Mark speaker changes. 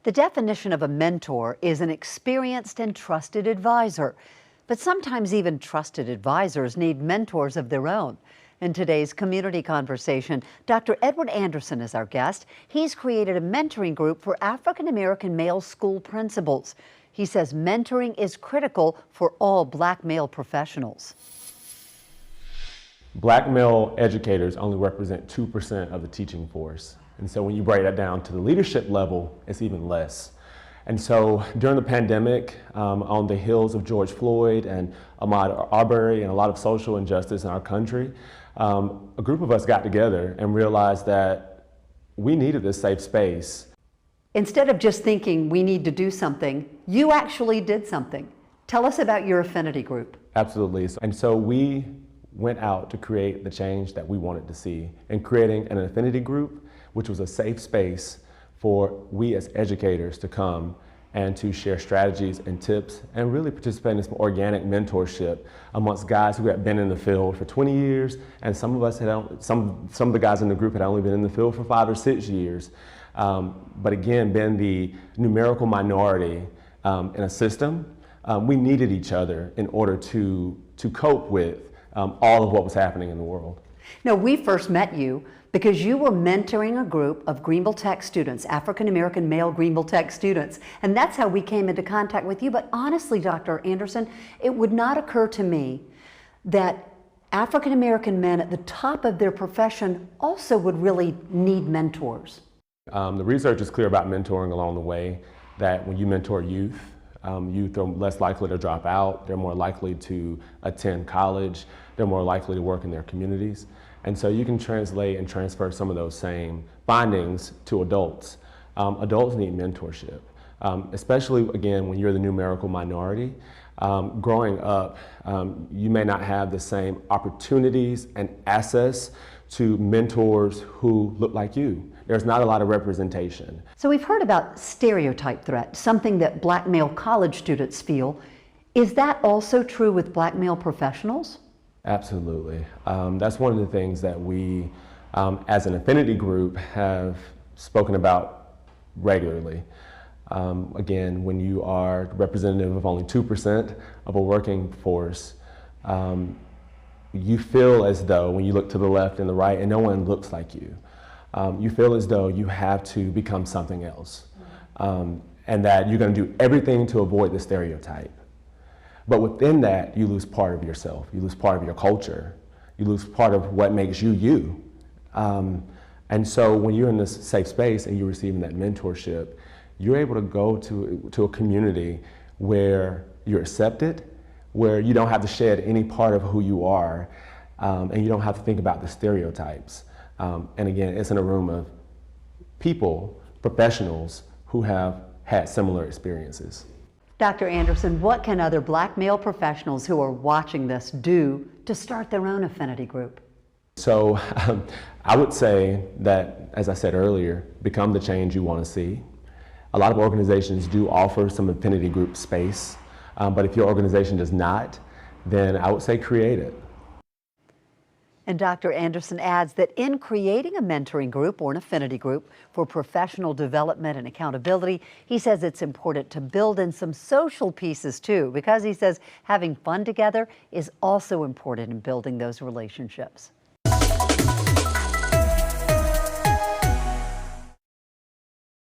Speaker 1: The definition of a mentor is an experienced and trusted advisor. But sometimes even trusted advisors need mentors of their own. In today's community conversation, Dr. Edward Anderson is our guest. He's created a mentoring group for African American male school principals. He says mentoring is critical for all Black male professionals.
Speaker 2: Black male educators only represent 2% of the teaching force. And so when you break that down to the leadership level, it's even less. And so during the pandemic, on the heels of George Floyd and Ahmaud Arbery and a lot of social injustice in our country, a group of us got together and realized that we needed this safe space.
Speaker 1: Instead of just thinking we need to do something, you actually did something. Tell us about your affinity group.
Speaker 2: Absolutely. And so we went out to create the change that we wanted to see in creating an affinity group, which was a safe space for we as educators to come and to share strategies and tips and really participate in some organic mentorship amongst guys who had been in the field for 20 years, and some of us had, some of the guys in the group had only been in the field for 5 or 6 years. But again, being the numerical minority in a system, we needed each other in order to cope with all of what was happening in the world.
Speaker 1: Now, we first met you because you were mentoring a group of Greenville Tech students, African American male Greenville Tech students, and that's how we came into contact with you. But honestly, Dr. Anderson, it would not occur to me that African American men at the top of their profession also would really need mentors.
Speaker 2: The research is clear about mentoring along the way, that when you mentor youth, youth are less likely to drop out, they're more likely to attend college, they're more likely to work in their communities. And so you can translate and transfer some of those same findings to adults. Adults need mentorship, especially again when you're the numerical minority. Growing up, you may not have the same opportunities and access to mentors who look like you. There's not a lot of representation.
Speaker 1: So we've heard about stereotype threat, something that Black male college students feel. Is that also true with Black male professionals?
Speaker 2: Absolutely. That's one of the things that we, as an affinity group, have spoken about regularly. Again, when you are representative of only 2% of a working force, you feel as though when you look to the left and the right and no one looks like you, you feel as though you have to become something else, and that you're going to do everything to avoid the stereotype. But within that, you lose part of yourself, you lose part of your culture, you lose part of what makes you you. And so when you're in this safe space and you're receiving that mentorship, you're able to go to a community where you're accepted, where you don't have to shed any part of who you are, and you don't have to think about the stereotypes. And again, it's in a room of people, professionals, who have had similar experiences.
Speaker 1: Dr. Anderson, what can other Black male professionals who are watching this do to start their own affinity group?
Speaker 2: So I would say that, as I said earlier, become the change you want to see. A lot of organizations do offer some affinity group space, but if your organization does not, then I would say create it.
Speaker 1: And Dr. Anderson adds that in creating a mentoring group or an affinity group for professional development and accountability, he says it's important to build in some social pieces too, because he says having fun together is also important in building those relationships.